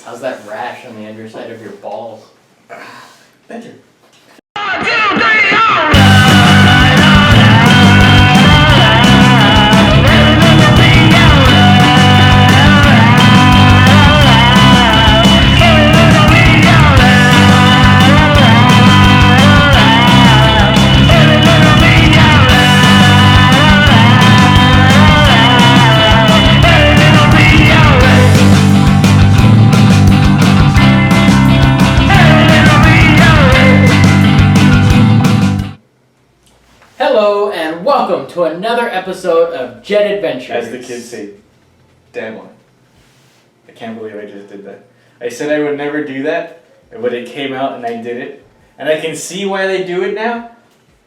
How's that rash on the underside of your balls? Better. Hello and welcome to another episode of Jet Adventures. As the kids say, damn one. I can't believe I just did that. I said I would never do that, but it came out and I did it. And I can see why they do it now,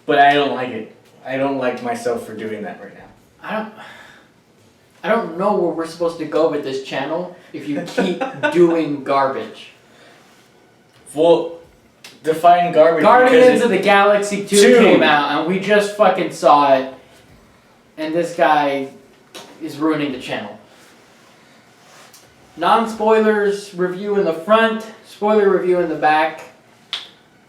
but I don't like it. I don't like myself for doing that right now. I don't know where we're supposed to go with this channel if you keep doing garbage. Well, define garbage. Guardians of the Galaxy 2 came out and we just fucking saw it, and this guy is ruining the channel. Non-spoilers review in the front, spoiler review in the back.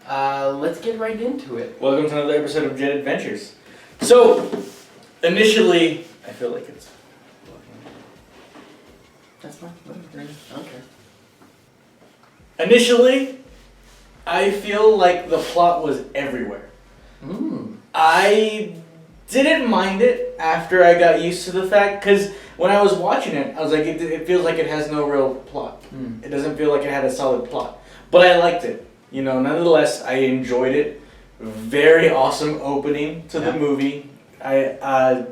Let's get right into it. Welcome to another episode of Jet Adventures. So, initially, I feel like it's... That's fine. Okay. Initially, I feel like the plot was everywhere. I didn't mind it after I got used to the fact, because when I was watching it, I was like, it feels like it has no real plot. It doesn't feel like it had a solid plot. But I liked it. You know, nonetheless, I enjoyed it. Very awesome opening to the movie. Baby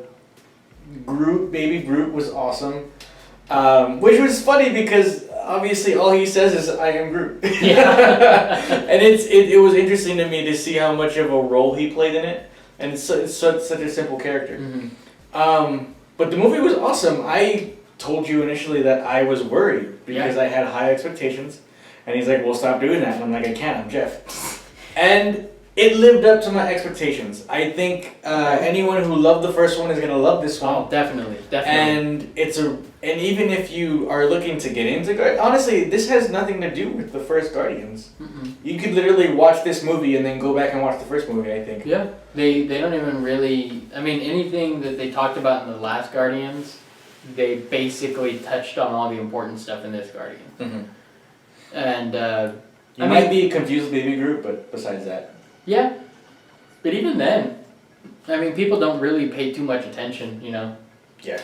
Groot was awesome. Which was funny because obviously all he says is "I am Groot." Yeah. And it was interesting to me to see how much of a role he played in it, and it's such a simple character. But the movie was awesome. I told you initially that I was worried because I had high expectations, and he's like, "Well, stop doing that." And I'm like, "I can't. I'm Jeff." And it lived up to my expectations. I think anyone who loved the first one is gonna love this one. Oh, definitely. And even if you are looking to get into honestly, this has nothing to do with the first Guardians. You could literally watch this movie and then go back and watch the first movie, I think. Yeah, they don't even really. I mean, anything that they talked about in the last Guardians, they basically touched on all the important stuff in this Guardian. And you might be confused with Baby Groot, but besides that. Yeah, but even then, I mean, people don't really pay too much attention, you know? Yeah.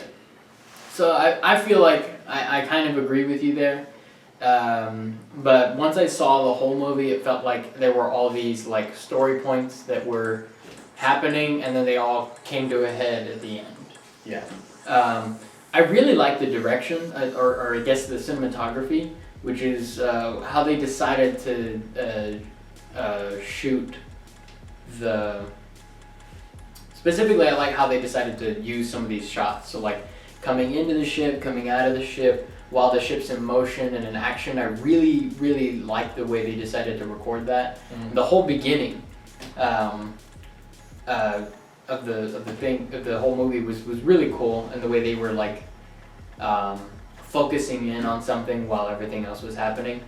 So I feel like I kind of agree with you there. But once I saw the whole movie, it felt like there were all these like story points that were happening, and then they all came to a head at the end. Yeah. I really like the direction, or I guess the cinematography, which is how they decided to shoot specifically I like how they decided to use some of these shots. So like coming into the ship, coming out of the ship, while the ship's in motion and in action. I really, really like the way they decided to record that. The whole beginning of the whole movie was really cool, and the way they were like focusing in on something while everything else was happening.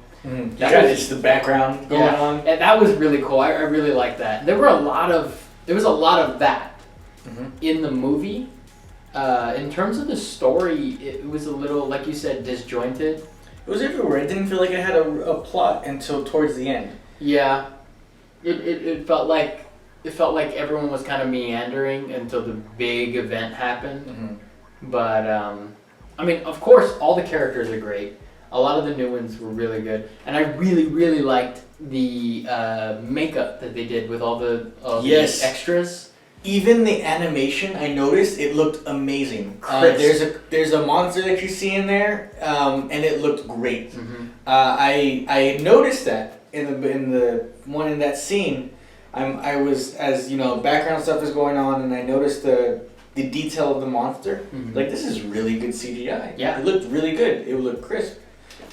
Just the background going on. And that was really cool. I really liked that. There was a lot of that in the movie. In terms of the story, it was a little, like you said, disjointed. It was everywhere. It didn't feel like it had a plot until towards the end. Yeah, it felt like everyone was kind of meandering until the big event happened. But I mean, of course, all the characters are great. A lot of the new ones were really good, and I really, really liked the makeup that they did with all the extras. Even the animation, I noticed it looked amazing. There's a monster that you see in there, and it looked great. I noticed that in the one in that scene. I was, as you know, background stuff is going on, and I noticed the detail of the monster. Like, this is really good CGI. Yeah, it looked really good. It looked crisp.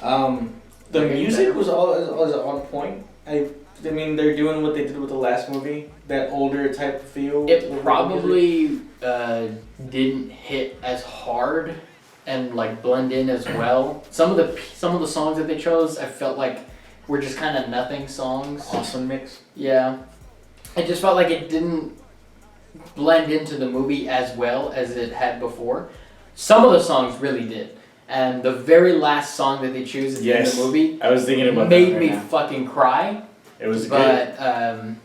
The music was on point. I mean, they're doing what they did with the last movie, that older type of feel. It probably didn't hit as hard and like blend in as well. Some of the songs that they chose, I felt like were just kind of nothing songs. Awesome mix. Yeah, it just felt like it didn't blend into the movie as well as it had before. Some of the songs really did, and the very last song that they choose in the movie, I was thinking about made that me now. fucking cry. It was But good.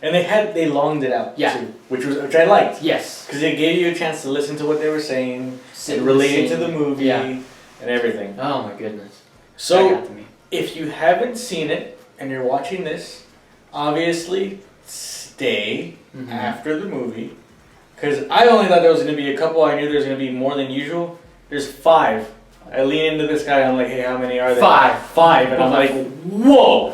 And they longed it out Yeah. too, which I liked. yes, Because it gave you a chance to listen to what they were saying, Sit and relate and it to the sing. movie, Yeah. and everything. Oh my goodness. That So, got to me. if you haven't seen it and you're watching this, obviously stay Mhm. after the movie. Because I only thought there was going to be a couple. I knew there was going to be more than usual. There's 5. I lean into this guy. I'm like, hey, how many are there? 5. 5. And I'm like, whoa.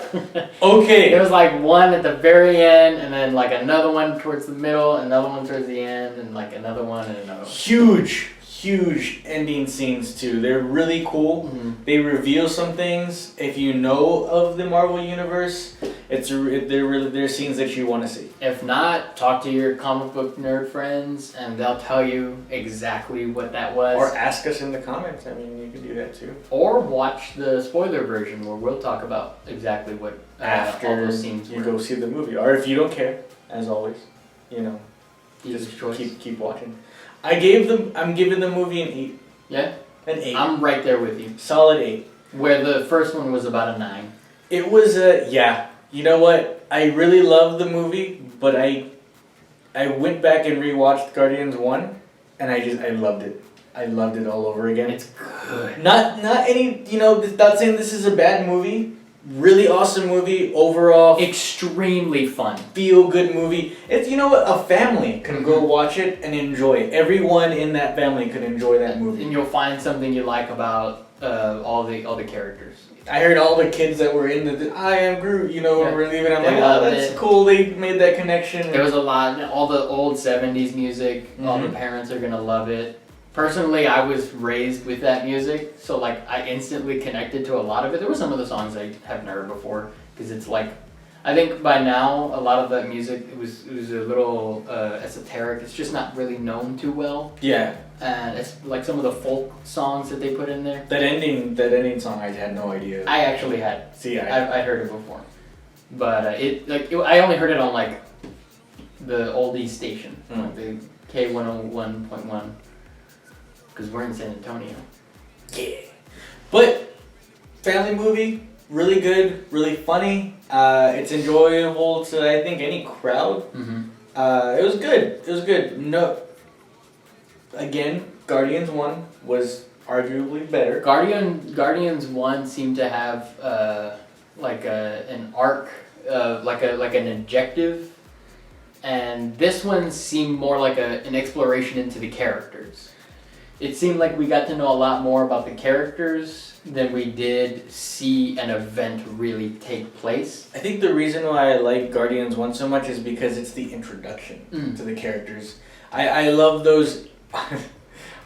Okay. There was like one at the very end, and then like another one towards the middle, another one towards the end, and like another one and another one. Huge ending scenes too. They're really cool. Mhm. They reveal some things. If you know of the Marvel universe, they're scenes that you want to see. If not, talk to your comic book nerd friends, and they'll tell you exactly what that was. Or ask us in the comments. I mean, you can do that too. Or watch the spoiler version where we'll talk about exactly what all After those scenes you were. go see the movie, or if you don't care, as always, Dealer's just choice. keep watching. I'm giving the movie an 8. Yeah, An 8. I'm right there with you. Solid 8. Where the first one was about a 9. It was yeah. You know what? I really loved the movie, but I went back and rewatched Guardians 1, and I loved it. I loved it all over again. It's good. Not any, not saying this is a bad movie. Really awesome movie overall. Extremely fun. Feel good movie. It's a family can go watch it and enjoy it. Everyone in that family could enjoy that movie. And you'll find something you like about all the characters. I heard all the kids that were in the I am Groot, were leaving. I'm They like, loved that's it. cool. They made that connection. There was a lot, all the old 70s music. All the Mhm. parents are gonna love it. Personally, I was raised with that music, so like I instantly connected to a lot of it. There were some of the songs I haven't heard before, because it's like, I think by now a lot of that music it was a little esoteric. It's just not really known too well, Yeah, and it's like some of the folk songs that they put in there. that ending song, I had no idea. I actually had. See, I heard it before, but I only heard it on like the oldie station, like the K101.1, because we're in San Antonio. yeah. But family movie, really good, really funny. It's enjoyable to I think any crowd. Mm-hmm. It was good. It was good. No. Again, Guardians 1 was arguably better. Guardians 1 seemed to have like an arc, like an objective, and this one seemed more like an exploration into the characters. It seemed like we got to know a lot more about the characters than we did see an event really take place. I think the reason why I like Guardians 1 so much is because it's the introduction to the characters. I love those.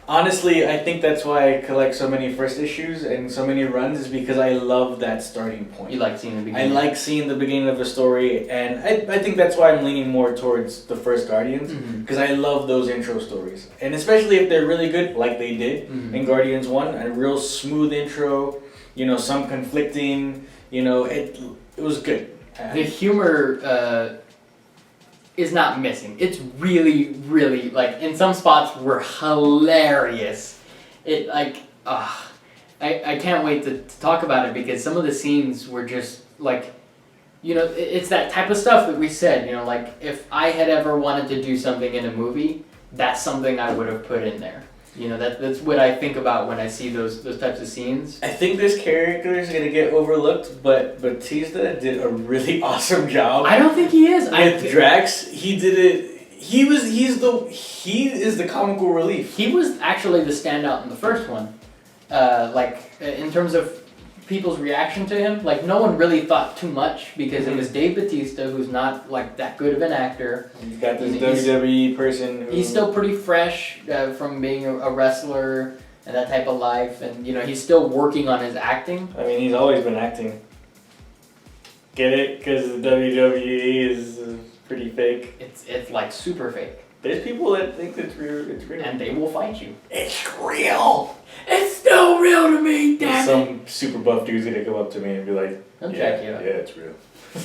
Honestly, I think that's why I collect so many first issues and so many runs, is because I love that starting point. You like seeing the I beginning. like seeing the beginning of the story, and I think that's why I'm leaning more towards the first Guardians, because I love those intro stories. And especially if they're really good, like they did in Guardians 1, a real smooth intro, some conflicting, it was good. The humor is not missing. It's really, really, like, in some spots were hilarious. It, like, I can't wait to talk about it, because some of the scenes were just, like, it's that type of stuff that we said, like, if I had ever wanted to do something in a movie, that's something I would have put in there. That's what I think about when I see those types of scenes. I think this character is gonna get overlooked, but Batista did a really awesome job. I don't think he is. With Drax, he did it. He is the comical relief. He was actually the standout in the first one. In terms of people's reaction to him, like no one really thought too much, because it was Dave Bautista, who's not like that good of an actor. You got this WWE person. He's still pretty fresh from being a wrestler and that type of life, and he's still working on his acting. I mean, he's always been acting. Get it? Because the WWE is pretty fake. It's like super fake. There's people that think it's real. It's real. And they will fight you. It's real. It's still real to me, damn it. Some super buff dude's gonna come up to me and be like, He'll yeah, check you out. yeah, it's real.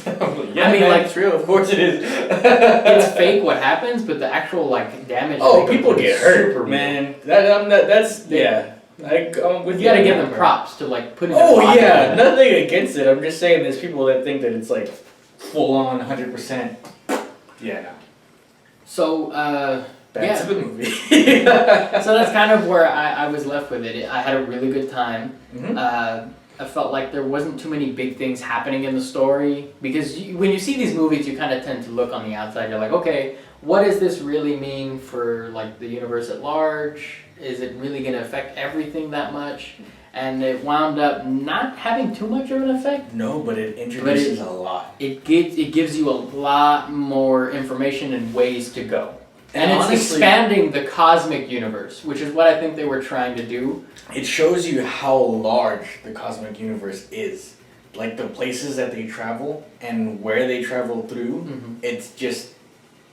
I'm like, yeah, I mean, man, like- it's real. Of course it is. It's fake what happens, but the actual like damage. Oh, they go people through get is hurt, super real. man. That's yeah. I'm with You gotta on give that them part. props to like put in. Oh their pocket. yeah, nothing against it. I'm just saying there's people that think that it's like full on 100%. Yeah, no. So Back Yeah. to the movie. so that's kind of where I was left with it. I had a really good time. Mhm. I felt like there wasn't too many big things happening in the story because when you see these movies, you kind of tend to look on the outside. You're like, okay, what does this really mean for like the universe at large? Is it really going to affect everything that much? And it wound up not having too much of an effect. No, but it introduces a lot. It gives you a lot more information and ways to go. And it's honestly, expanding the cosmic universe, which is what I think they were trying to do. it shows you how large the cosmic universe is. Like the places that they travel and where they travel through, it's just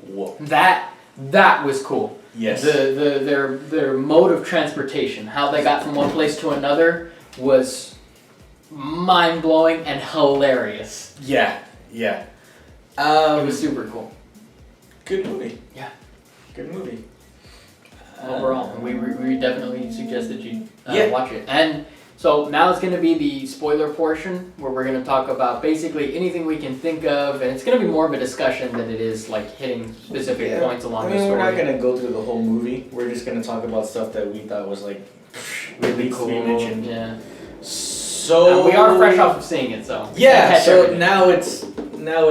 whoa. That was cool. Yes. Their mode of transportation, how they got from one place to another, was mind blowing and hilarious. Yeah, yeah. It was super cool. Good movie. Yeah. Good movie. Overall, we definitely suggested you Yeah. watch it. And so now it's going to be the spoiler portion where we're going to talk about basically anything we can think of, and it's going to be more of a discussion than it is like hitting specific Yeah. points along I the mean, story. we're not gonna go through the whole movie. We're just gonna talk about stuff that we thought was like really needs to be cool. mentioned. Yeah. So And we are fresh off of seeing it, so Yeah. catch So everything. now it's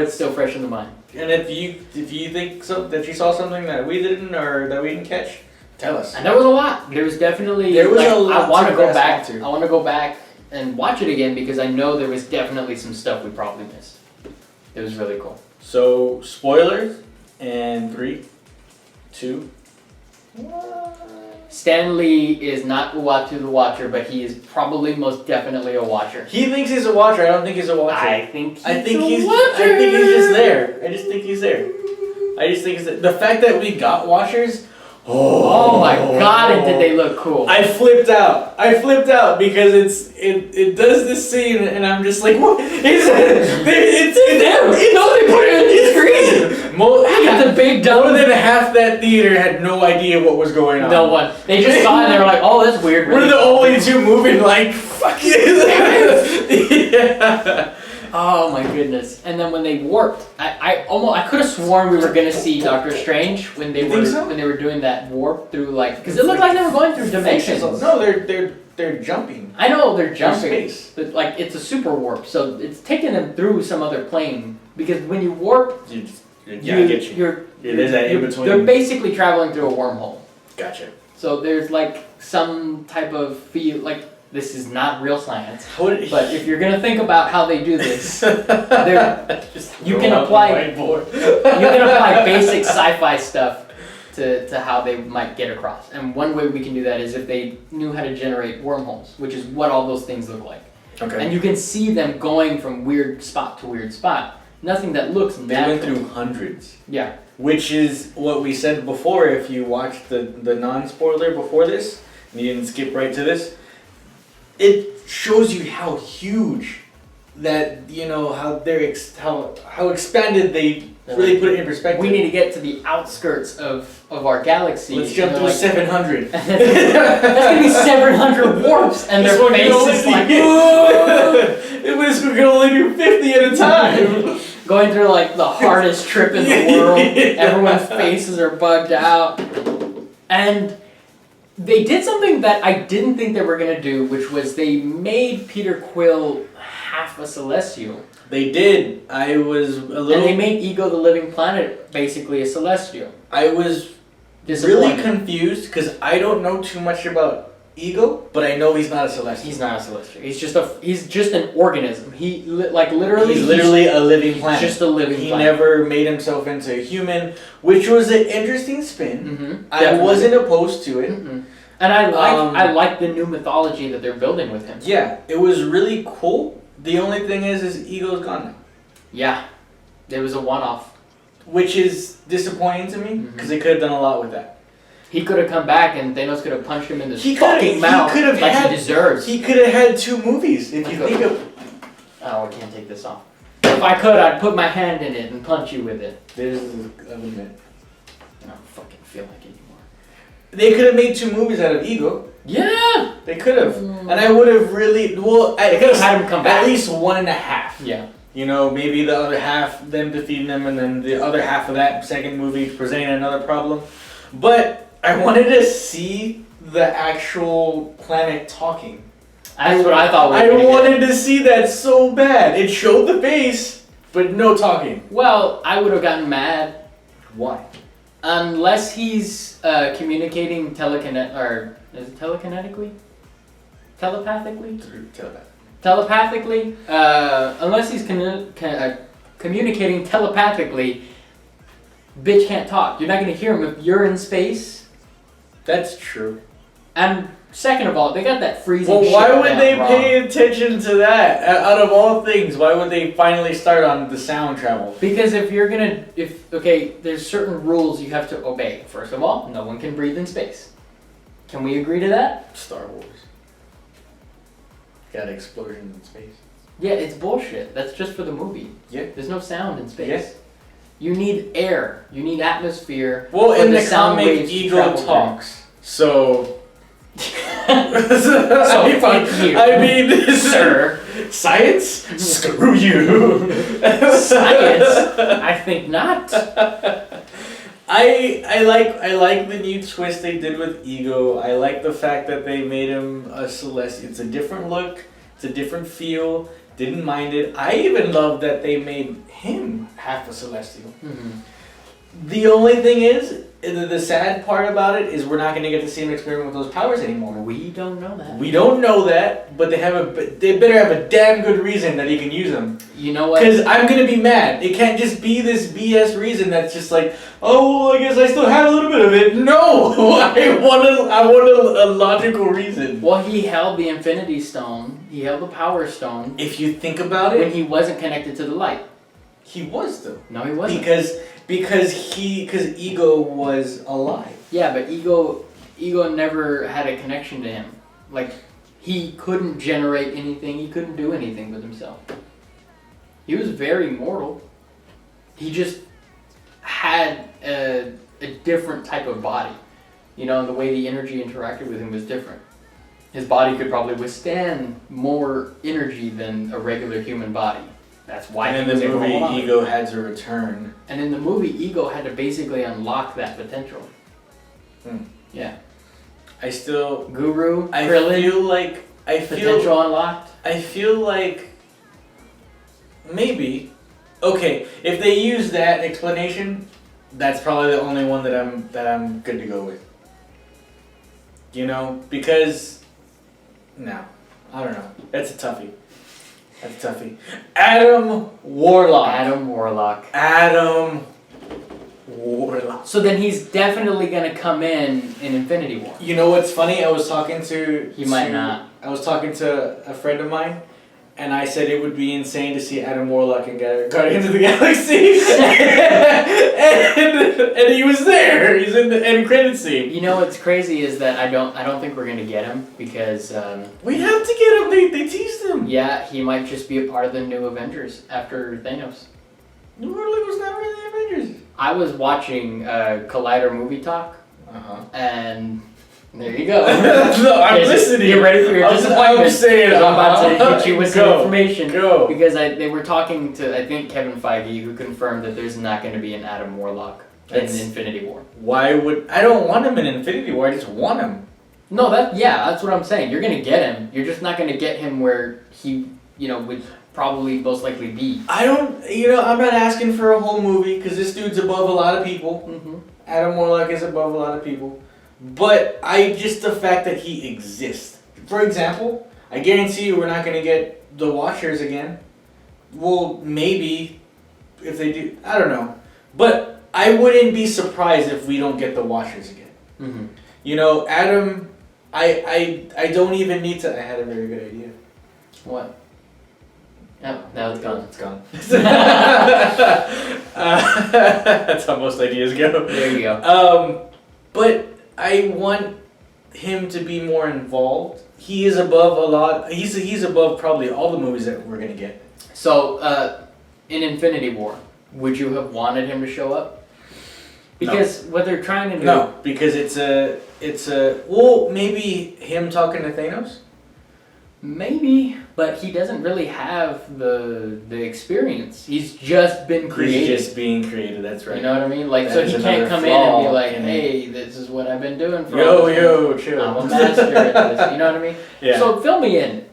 It's still fresh in the mind. and if you think that you saw something that we didn't or that we didn't catch, tell us. And there was a lot. There was definitely. There was like, a lot I want to to go grasp back. onto. I want to go back and watch it again because I know there was definitely some stuff we probably missed. It was really cool. So spoilers and 3, 2. Stan Lee is not Uatu the Watcher, but he is probably most definitely a watcher. He thinks he's a watcher. I don't think he's a watcher. I think I think a he's watcher. just there. I just think he's there. I just think it's the fact that we got watchers. Oh my god, and did they look cool. I flipped out because it does this scene and I'm just like, what? It's them. No, they put it in the screen. Look at the big More dumb. than half that theater had no idea what was going on. No one. They just saw it and they were like, oh, that's weird. We're really the cool." only two moving like, fuck it. Yeah. Oh my goodness! And then when they warped, I could have sworn we were gonna see Doctor Strange when they You were think so? when they were doing that warp through like because it looked like they were going through dimensions. No, they're jumping. I know they're Through jumping, space. but like it's a super warp, so it's taking them through some other plane. Because when you warp, Yeah, I get you. You're there's that in between. They're basically traveling through a wormhole. Gotcha. So there's like some type of feel like this is not real science. How did But if you're gonna think about how they do this, you you can apply basic sci-fi stuff to how they might get across. And one way we can do that is if they knew how to generate wormholes, which is what all those things look like. Okay. And you can see them going from weird spot to weird spot. Nothing that looks They natural. went through hundreds. Yeah. Which is what we said before. If you watched the non-spoiler before this, and you didn't skip right to this, it shows you how huge that how they're how expanded they really put it in perspective. We need to get to the outskirts of our galaxy. Let's jump and through they're 700. That's gonna be 700 warps, and their faces like This one can only do 50 at a time. going through like the hardest trip in the world. Everyone's faces are bugged out, and they did something that I didn't think they were gonna do, which was they made Peter Quill half a Celestial. They did. I was a little. And they made Ego the Living Planet basically a Celestial. I was really confused because I don't know too much about Ego, but I know he's not a Celestial. He's not a Celestial. He's just an organism. Literally. He's literally a living planet. Just a living He planet. never made himself into a human, which was an interesting spin. Mm-hmm. I wasn't opposed to it. Mm-mm. And I like the new mythology that they're building with him. Yeah, it was really cool. The only thing is Ego's gone now. Yeah, it was a one-off. which is disappointing to me because they could have done a lot with that. He could have come back and Thanos could have punched him in the He fucking mouth he he deserves. He could have had 2 movies if you think of. Oh, I can't take this off. If I could, I'd put my hand in it and punch you with it. There's a limit. I don't fucking feel like it anymore. They could have made 2 movies out of Ego. Yeah! They could have. And I would have really, They could have had him come back. At least 1.5. Yeah. You know, maybe the other half, them defeating them, and then the other half of that second movie presenting another problem. But I wanted to see the actual planet talking. That's what I thought. I wanted to see that so bad. It showed the face, but no talking. Well, I would have gotten mad. Why? Unless he's communicating telekinetically? Telepathically? Telepathically? Unless he's communicating telepathically, bitch can't talk. You're not going to hear him if you're in space. That's true. And second of all, they got that freezing Well, shit why would they wrong. pay attention to that? Out of all things, why would they finally start on the sound travel? Because if you're gonna, there's certain rules you have to obey. First of all, no one can breathe in space. Can we agree to that? Star Wars. Got explosions in space. Yeah, it's bullshit. That's just for the movie. Yeah. There's no sound in space. Yeah. You need air. You need atmosphere. Well, for in the sound comic, waves to Ego travel talks. So. So fuck you. I mean, sir. Science? Screw you. Science? I think not. I like the new twist they did with Ego. I like the fact that they made him a Celestial. It's a different look. It's a different feel. Didn't mind it. I even love that they made him half a Celestial. Mm-hmm. The only thing is, the sad part about it is we're not going to get to see him experiment with those powers anymore. We don't know that. We don't know that, but they better have a damn good reason that he can use them. You know what? Because I'm going to be mad. It can't just be this BS reason that's just like, oh, well, I guess I still have a little bit of it. No! I want a logical reason. Well, he held the Infinity Stone. He held the Power Stone. If you think about it. When he wasn't connected to the light. He was, though. No, he wasn't. Because Ego was alive. Yeah, but Ego never had a connection to him. Like, he couldn't generate anything. He couldn't do anything with himself. He was very mortal. He just had a different type of body. You know, the way the energy interacted with him was different. His body could probably withstand more energy than a regular human body. That's why. And in the movie, Ego had to return. And in the movie, Ego had to basically unlock that potential. Yeah. Guru, Krillin, potential unlocked. I feel like maybe. Okay, if they use that explanation, that's probably the only one that I'm good to go with. You know, because no, I don't know. That's a toughie. Adam Warlock. So then he's definitely gonna come in Infinity War. You know what's funny? I was talking to... He might not. I was talking to a friend of mine, and I said it would be insane to see Adam Warlock in Guardians of the Galaxy. and he was there. He's in the end credits scene. You know what's crazy is that I don't think we're gonna get him because we have to get him. They teased him. Yeah, he might just be a part of the new Avengers after Thanos. New Warlock was not really Avengers. I was watching Collider Movie Talk, and there you go. No, I'm listening. Get ready for your disappointment. I'm saying, I'm about to hit you with some information. Go. Because they were talking to, I think, Kevin Feige, who confirmed that there's not going to be an Adam Warlock in Infinity War. Why would... I don't want him in Infinity War, I just want him. No, that's what I'm saying. You're going to get him. You're just not going to get him where he, would probably most likely be. I'm not asking for a whole movie, because this dude's above a lot of people. Mm-hmm. Adam Warlock is above a lot of people. But the fact that he exists. For example, I guarantee you we're not going to get the Watchers again. Well, maybe, if they do, I don't know. But I wouldn't be surprised if we don't get the Watchers again. Mm-hmm. Adam, I don't even need to, I had a very good idea. What? Yep, now it's gone. It's gone. That's how most ideas go. There you go. But I want him to be more involved. He is above a lot. He's above probably all the movies that we're gonna get. So, in Infinity War, would you have wanted him to show up? Because what they're trying to do. No, because it's a well, maybe him talking to Thanos. Maybe, but he doesn't really have the experience. He's just been created. He's just being created. That's right. You know what I mean? Like, That so is he can't another come in and be flaw like, in "Hey, this is what I've been doing for." Yo, chill. I'm a master at this. You know what I mean? Yeah. So fill me in.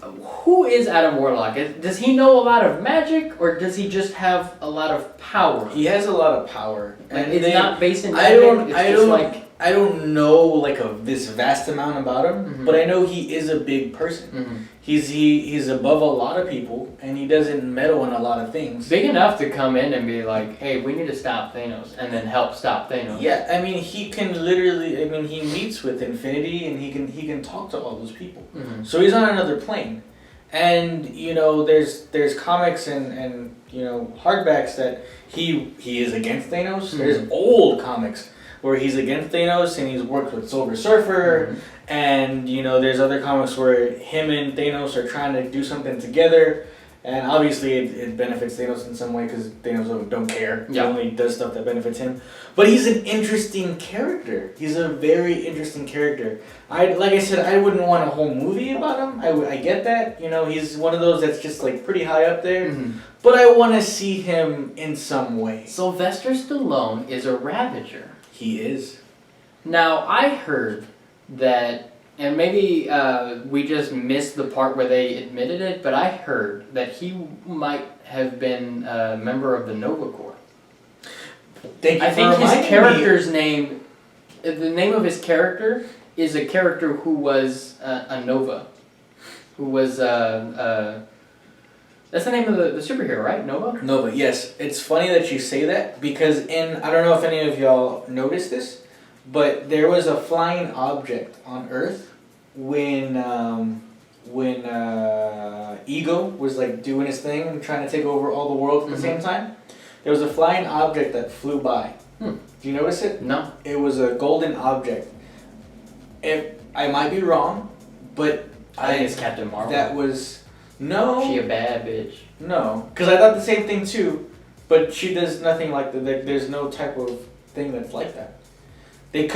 Who is Adam Warlock? Does he know a lot of magic, or does he just have a lot of power? He has a lot of power, Like, it's not based in magic. I don't know like this vast amount about him, Mhm. but I know he is a big person. Mhm. He's above a lot of people, and he doesn't meddle in a lot of things. Big enough to come in and be like, "Hey, we need to stop Thanos," and then help stop Thanos. Yeah, I mean he can literally. I mean he meets with Infinity, and he can talk to all those people. Mhm. So he's on another plane, and you know there's comics and you know hardbacks that he is against Thanos. Mhm. There's old comics where he's against Thanos and he's worked with Silver Surfer, Mhm. and you know there's other comics where him and Thanos are trying to do something together, and obviously it benefits Thanos in some way because Thanos don't care. He Yeah. only does stuff that benefits him. But he's an interesting character. He's a very interesting character. Like I said, I wouldn't want a whole movie about him. I get that. You know, he's one of those that's just like pretty high up there. Mhm. But I want to see him in some way. Sylvester Stallone is a Ravager. He is. Now, I heard that, and maybe we just missed the part where they admitted it, but I heard that he might have been a member of the Nova Corps. Thank you I for think reminding his character's name, the name of his character is a character who was a Nova. Who was, that's the name of the superhero, right? Nova? Nova, yes. It's funny that you say that because I don't know if any of y'all noticed this, but there was a flying object on Earth when Ego was like doing his thing and trying to take over all the world at the same time. There was a flying object that flew by. Hmm. Do you notice it? No. It was a golden object. I might be wrong, but I think it's Captain Marvel. that was no. She a bad bitch. No, because I thought the same thing too, but she does nothing like that. There's no type of thing that's like that. They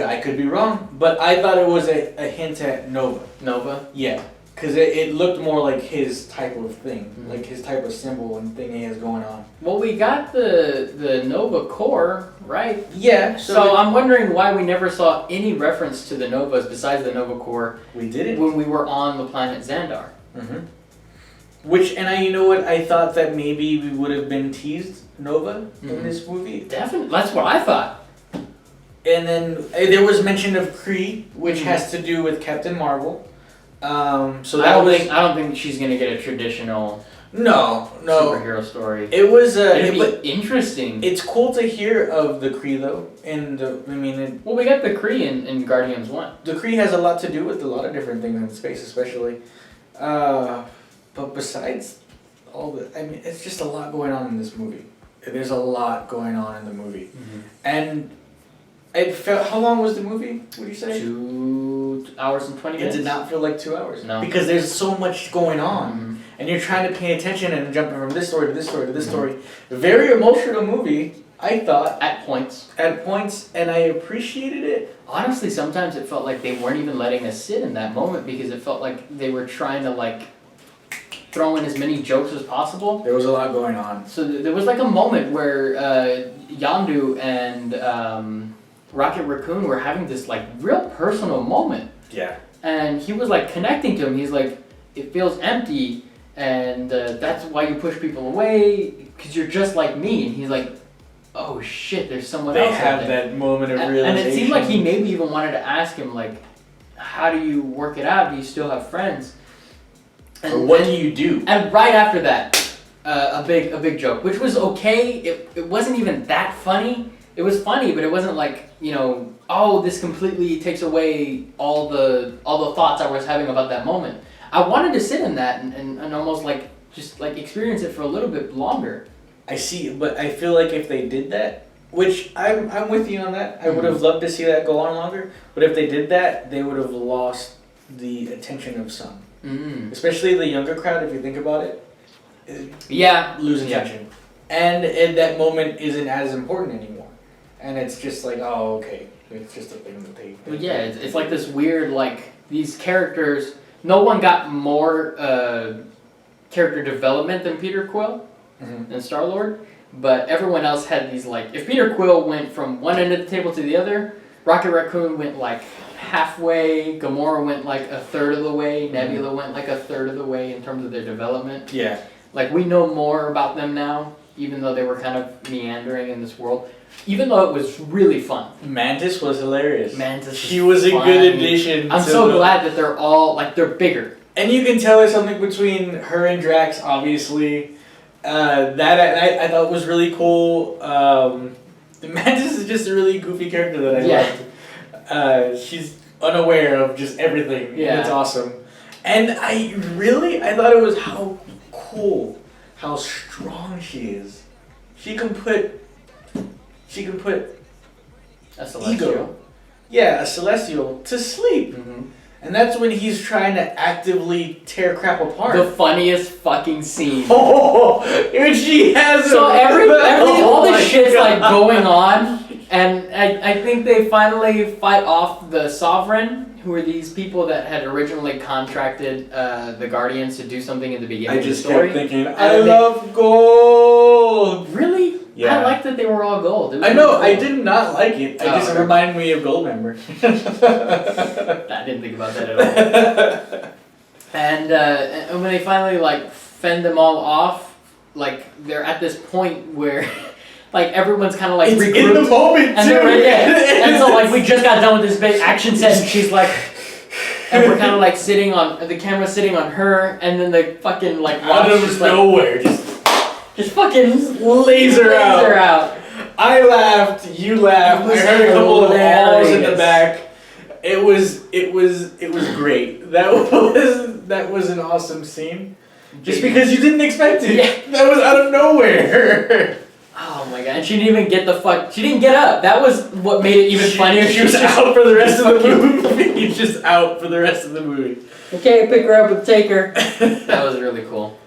I could be wrong, but I thought it was a hint at Nova. Nova? Yeah, because it looked more like his type of thing, Mhm. like his type of symbol and thing he has going on. Well, we got the Nova Corps, right? Yeah, So I'm wondering why we never saw any reference to the Novas besides the Nova Corps we did it. when we were on the planet Xandar. Mm-hmm. Which, and you know what, I thought that maybe we would have been teased Nova in Mhm. this movie. Definitely, that's what I thought. And then there was mention of Kree, which Mhm. has to do with Captain Marvel. So I that I don't think she's gonna get a traditional no. superhero story. It was It'd be interesting. it's cool to hear of the Kree though, and Well, we got the Kree in Guardians 1. the Kree has a lot to do with a lot of different things in space, especially. But besides all it's just a lot going on in this movie. There's a lot going on in the movie, and it felt. How long was the movie? Would you say? 2 hours and 20 It minutes? did not feel like 2 hours. No. Because there's so much going on. Mhm. And you're trying to pay attention and jumping from this story to this story to this story. Very emotional movie, I thought, At points. at points, and I appreciated it. Honestly, sometimes it felt like they weren't even letting us sit in that moment because it felt like they were trying to throw in as many jokes as possible. There was a lot going on. So there was like a moment where Yondu and Rocket Raccoon were having this real personal moment, Yeah. and he was connecting to him. He's like, it feels empty, and that's why you push people away because you're just like me. And he's like, oh shit, there's someone They else. have out there. that moment of And realization. it seemed like he maybe even wanted to ask him how do you work it out? Do you still have friends? Or what do you do? And right after that, a big joke, which was okay. It wasn't even that funny. It was funny, but it wasn't oh, this completely takes away all the thoughts I was having about that moment. I wanted to sit in that and almost just like experience it for a little bit longer. I see, but I feel like if they did that, which I'm with you on that, I would have loved to see that go on longer. But if they did that, they would have lost the attention of some, especially the younger crowd. If you think about it, lose attention, and that moment isn't as important anymore. And it's just like, oh, okay, it's just a thing that they. But yeah, it's like this weird, like these characters. No one got more character development than Peter Quill and Star-Lord, but everyone else had these like. If Peter Quill went from one end of the table to the other, Rocket Raccoon went like halfway. Gamora went like a third of the way. Nebula went like a third of the way in terms of their development. Yeah. Like we know more about them now, even though they were kind of meandering in this world. Even though it was really fun. Mantis was hilarious. She was a good addition. I'm so glad that they're all, like, they're bigger. And you can tell there's something between her and Drax, obviously. That I thought was really cool. Mantis is just a really goofy character that I loved. She's unaware of just everything. Yeah. And it's awesome. And I thought it was how cool, how strong she is. She can put a celestial. A celestial to sleep. And that's when he's trying to actively tear crap apart. The funniest fucking scene. Oh, and she has so all this shit's like going on, and I think they finally fight off the Sovereign, who are these people that had originally contracted the Guardians to do something in the beginning of the story. I just kept thinking, I love gold. Really? Yeah. I liked that they were all gold. I know, cool. I did not like it. It just reminded me of Goldmember. I didn't think about that at all. And when they finally like fend them all off, like they're at this point where like everyone's kind of like regrouped in the moment and they're ready. And so like we just got done with this big action set, and she's like, and we're kind of like sitting on the camera, sitting on her, and then the fucking like out of nowhere, just fucking laser out. I laughed, you laughed. I heard a couple of balls in the back. It was great. That was an awesome scene. Just because you didn't expect it. Yeah. That was out of nowhere. Oh my god. And she didn't even she didn't get up. That was what made it even funnier. She was out for the rest of the movie. Just out for the rest of the movie. Okay, pick her up and take her. That was really cool.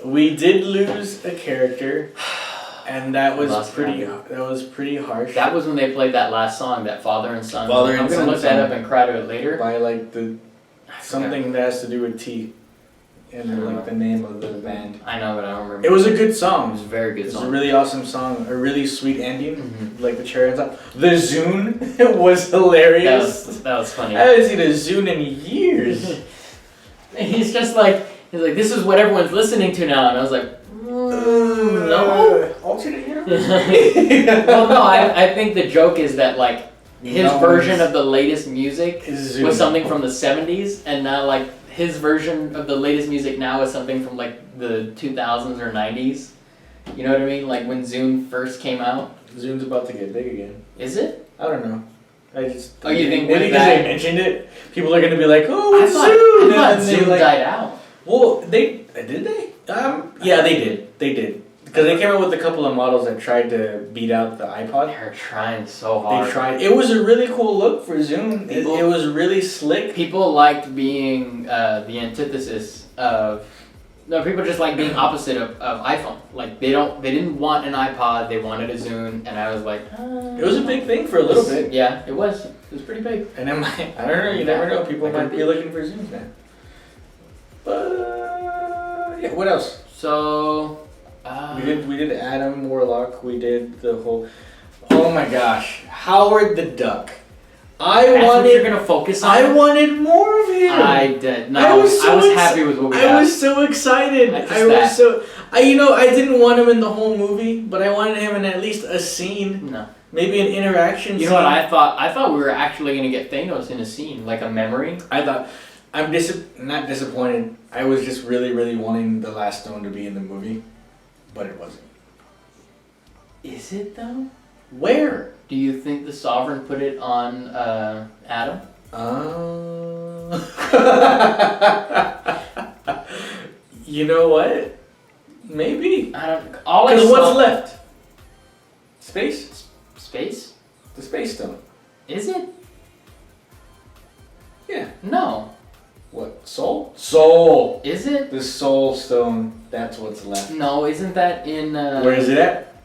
We did lose a character, and that was pretty harsh. That was when they played that last song, that Father and Son. I'm gonna look that up and cry to it later. By like something that has to do with T, and like the name of the band. I know, but I don't remember. It was a good song. It was a very good song. It was a really awesome song. A really sweet ending, like the cherry on top. The Zune was hilarious. That was funny. I haven't seen a Zune in years. He's like, this is what everyone's listening to now, and I was like, no. Alternate universe. Well, no, I think the joke is that like his version of the latest music was something from the 70s, and now like his version of the latest music now is something from like the 2000s or 90s. You know what I mean? Like when Zune first came out. Zune's about to get big again. Is it? I don't know. Oh, you think maybe because they mentioned it, people are gonna be like, "Oh, it's Zune!" I thought Zune died out. Well, did they? Yeah, they did. They did. Because they came out with a couple of models that tried to beat out the iPod. They're trying so hard. They tried. It was a really cool look for Zune. It was really slick. People liked being the antithesis of. No, people just like being opposite of iPhone. Like they didn't want an iPod. They wanted a Zune, and I was like. It was a big thing for a little bit. Yeah, it was. It was pretty big. And I don't know. You never know. People might be looking for Zunes now. But yeah, what else? So we did Adam Warlock. We did the whole. Oh my gosh, Howard the Duck. That's what you're gonna focus on. I wanted more of him. I did. No, I was happy with what we got. I was so excited. I didn't want him in the whole movie, but I wanted him in at least a scene. No. Maybe an interaction scene. You know what I thought? I thought we were actually gonna get Thanos in a scene, like a memory. I thought. I'm not disappointed. I was just really, really wanting the Last Stone to be in the movie, but it wasn't. Is it though? Where? Do you think the Sovereign put it on Adam? You know what? Maybe. I don't. All I Because saw. what's left? Space? Space? The space stone. Is it? Yeah. No. What? Soul? Soul! Is it? The soul stone, that's what's left. No, isn't that in? Where is it at?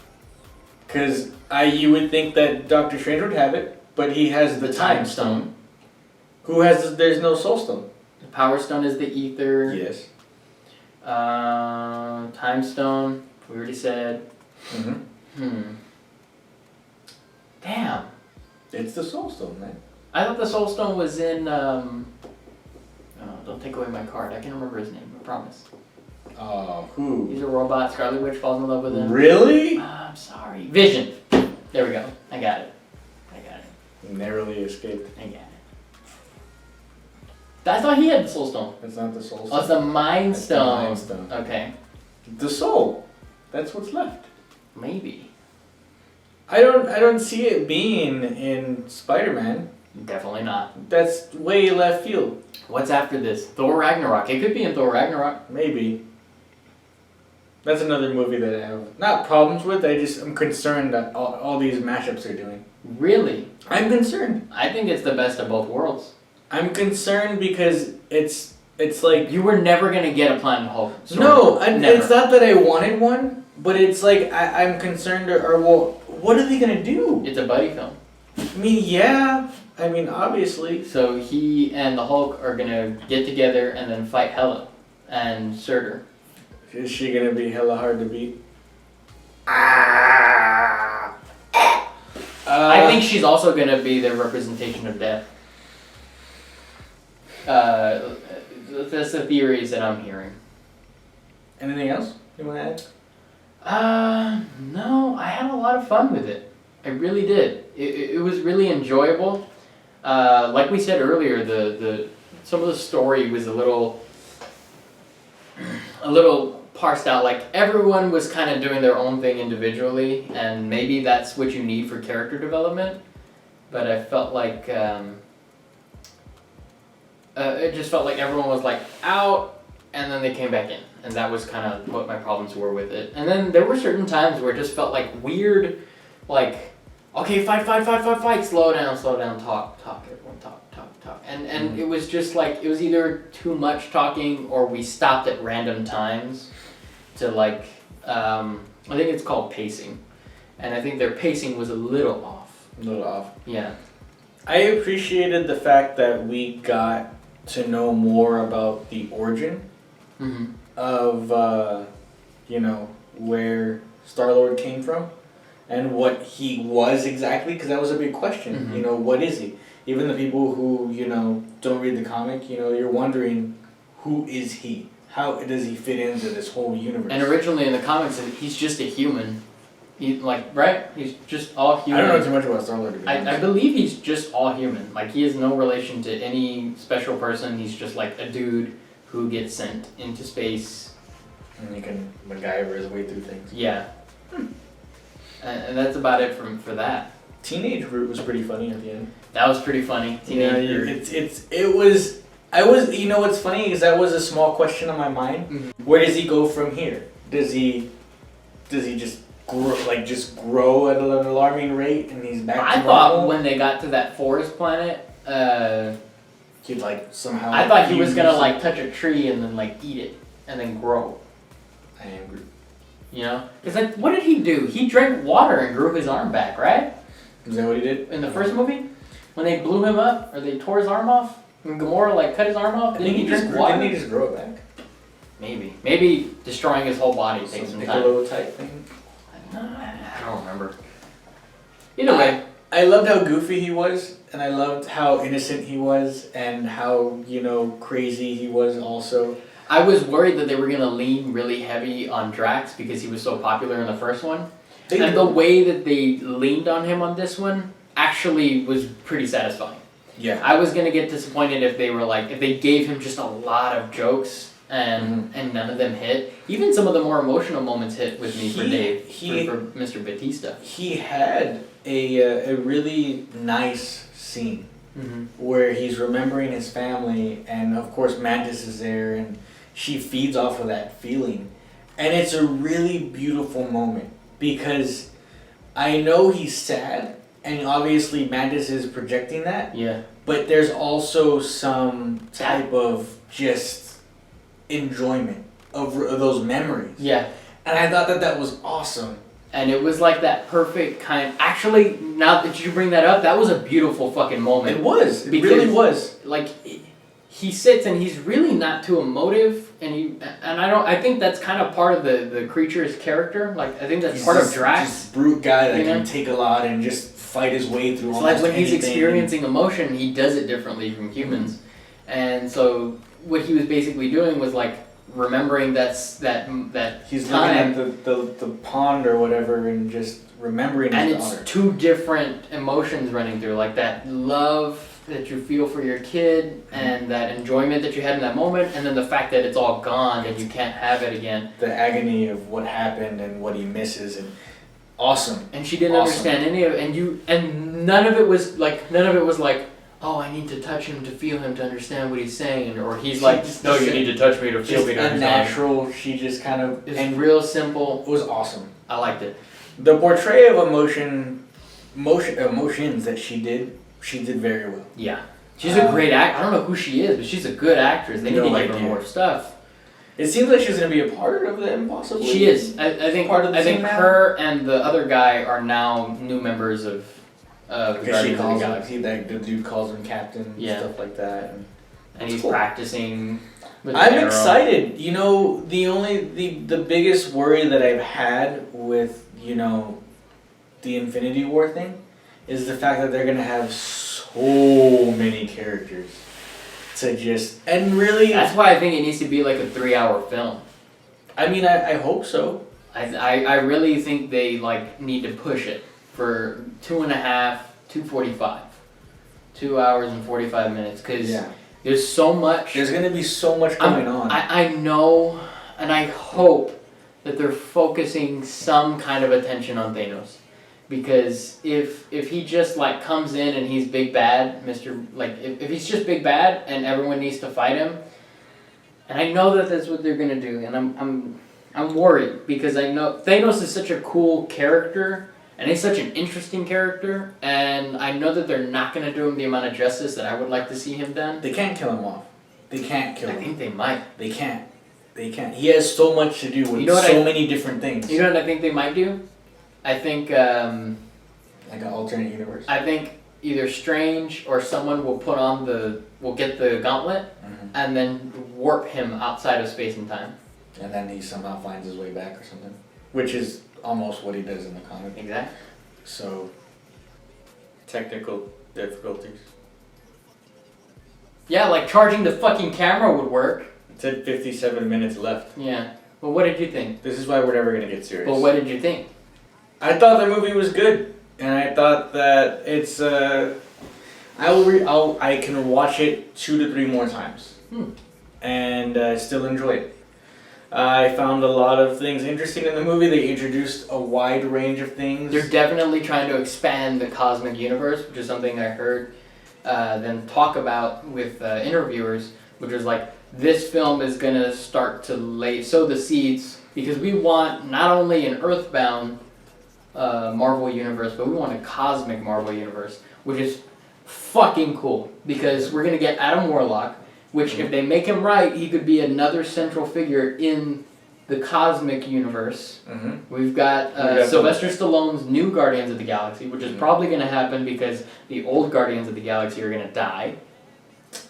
Because you would think that Doctor Strange would have it, but he has the time stone. Who has? There's no soul stone. The power stone is the ether. Yes. Time stone. We already said. Mm-hmm. Damn. It's the soul stone, man. I thought the soul stone was in. Oh, don't take away my card. I can't remember his name. I promise. Who? He's a robot. Scarlet Witch falls in love with him. Really? I'm sorry. Vision. There we go. I got it. Narrowly escaped. I got it. I thought he had the soul stone. That's not the soul stone. Oh, it's the mind That's stone. the mind stone. Okay. The soul. That's what's left. Maybe. I don't see it being in Spider-Man. Definitely not. That's way left field. What's after this? Thor Ragnarok. It could be in Thor Ragnarok. Maybe. That's another movie that I have not problems with. I'm concerned that all these mashups are doing. Really? I'm concerned. I think it's the best of both worlds. I'm concerned because it's like You were never gonna get a Planet Hulk. never. Never. It's not that I wanted one, but it's like I'm concerned. Well, what are they gonna do? It's a buddy film. I mean, yeah. I mean, obviously. So he and the Hulk are gonna get together and then fight Hela and Surtur. Is she gonna be hella hard to beat? I think she's also gonna be the representation of death. That's the theories that I'm hearing. Anything else you want to add? No, I had a lot of fun with it. I really did. It was really enjoyable. Like we said earlier, the some of the story was a little parsed out. Like everyone was kind of doing their own thing individually, and maybe that's what you need for character development. But I felt like it just felt like everyone was like out, and then they came back in, and that was kind of what my problems were with it. And then there were certain times where it just felt like weird, like okay, fight, slow down, talk, everyone talk. And it was just like, it was either too much talking or we stopped at random times to like, I think it's called pacing. And I think their pacing was a little off. A little off. Yeah. I appreciated the fact that we got to know more about the origin of, where Star-Lord came from and what he was exactly, because that was a big question. What is he? Even the people who, don't read the comic, you're wondering, who is he? How does he fit into this whole universe? And originally in the comics, he's just a human. Right? He's just all human. I don't know too much about Star-Lord, to be honest. I believe he's just all human. Like, he has no relation to any special person. He's just like a dude who gets sent into space. And he can MacGyver his way through things. Yeah. And that's about it for that. Teenage Groot was pretty funny at the end. That was pretty funny. Teenage Groot. You know what's funny is that was a small question on my mind. Where does he go from here? Does he just grow at an alarming rate and he's back to normal? I thought when they got to that forest planet, he'd somehow. I thought he was gonna touch a tree and then eat it and then grow. I am Groot. Because what did he do? He drank water and grew his arm back, right? Is that what he did? In the first movie? When they blew him up, or they tore his arm off, and Gamora cut his arm off, didn't he drink water? Didn't he just grow it back? Maybe destroying his whole body takes some time. Piccolo type thing? I don't remember. Either way. I loved how goofy he was, and I loved how innocent he was, and how, crazy he was also. I was worried that they were going to lean really heavy on Drax because he was so popular in the first one. And the way that they leaned on him on this one actually was pretty satisfying. Yeah. I was going to get disappointed if they were if they gave him just a lot of jokes and none of them hit. Even some of the more emotional moments hit with me for Dave, for Mr. Batista. He had a really nice scene where he's remembering his family, and of course Mantis is there, and she feeds off of that feeling. And it's a really beautiful moment because I know he's sad, and obviously Mantis is projecting that. Yeah. But there's also some type of just enjoyment of those memories. Yeah. And I thought that was awesome. And it was like that perfect kind. Actually, now that you bring that up, that was a beautiful fucking moment. It was. It Because, really was. Like, he sits and he's really not too emotive, and I think that's kind of part of the creature's character. Like, I think that's part of Drax. Just brute guy that You know? can take a lot and just fight his way through. It's almost like when he's anything. experiencing emotion, he does it differently from humans. And so what he was basically doing was like remembering that He's time. looking at the pond or whatever and just remembering And his it's daughter. two different emotions running through, like that love that you feel for your kid and that enjoyment that you had in that moment, and then the fact that it's all gone and you can't have it again. The agony of what happened and what he misses, and awesome. And she didn't Awesome. understand any of it, and none of it was like, oh, I need to touch him to feel him to understand what he's saying, or he's She like, just- no, you need to touch me to feel Just me to a understand. natural. She just kind of It's real simple. it was awesome. I liked it. The portrayal of emotions that she did very well. Yeah. She's a great act. I don't know who she is, but she's a good actress. They need No to give her idea. more stuff. It seems like she's gonna be a part of them, possibly. She is. I think. Part of the I think team now? her and the other guy are now new members of the Because she Guardians of the calls Galaxy, him, the dude calls him captain and Yeah. stuff like that. and he's cool. practicing. With the I'm arrow. excited. You know, the biggest worry that I've had with, you know, the Infinity War thing is the fact that they're gonna have so many characters to just, and really, That's why I think it needs to be like a 3-hour film. I mean, I hope so. I really think they like need to push it for 2.5, 2:45, 2 hours and 45 minutes, because there's so much. There's gonna be so much going on. I know, and I hope that they're focusing some kind of attention on Thanos, because if he just like comes in and he's big bad, if he's just big bad and everyone needs to fight him, and I know that that's what they're gonna do, and I'm worried because I know Thanos is such a cool character. And he's such an interesting character, and I know that they're not going to do him the amount of justice that I would like to see him done. They can't kill him off. They can't kill I him. think they might. They can't. They can't. He has so much to do with so many different things. You know what I think they might do? I think like an alternate universe. I think either Strange or someone will will get the gauntlet and then warp him outside of space and time. And then he somehow finds his way back or something. Which is almost what he does in the comic. Exactly. So, technical difficulties. Yeah, like charging the fucking camera would work. It said 57 minutes left. Yeah. Well, what did you think? This is why we're never going to get serious. Well, what did you think? I thought the movie was good. And I thought that it's... I can watch it 2 to 3 more times. And still enjoy it. I found a lot of things interesting in the movie. They introduced a wide range of things. They're definitely trying to expand the cosmic universe, which is something I heard them talk about with interviewers, which was like, this film is going to start to sow the seeds, because we want not only an earthbound Marvel universe, but we want a cosmic Marvel universe, which is fucking cool, because we're going to get Adam Warlock, which, if they make him right, he could be another central figure in the cosmic universe. We've got Sylvester Stallone's new Guardians of the Galaxy, which is probably going to happen because the old Guardians of the Galaxy are going to die.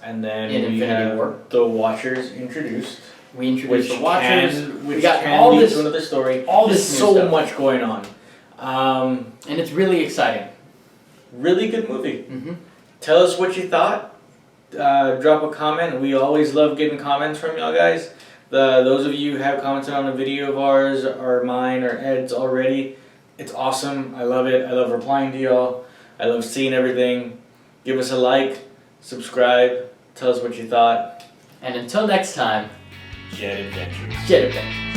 And then in we Infinity have War. the Watchers introduced. We introduced Which the Watchers. we got can all lead this, to another story. all There's this new so stuff. much going on. And it's really exciting. Really good movie. Tell us what you thought. Drop a comment. We always love getting comments from y'all guys. Those of you who have commented on a video of ours, or mine, or Ed's already, it's awesome. I love it. I love replying to y'all. I love seeing everything. Give us a like, subscribe, tell us what you thought. And until next time, Jet Adventures. Jet Adventures.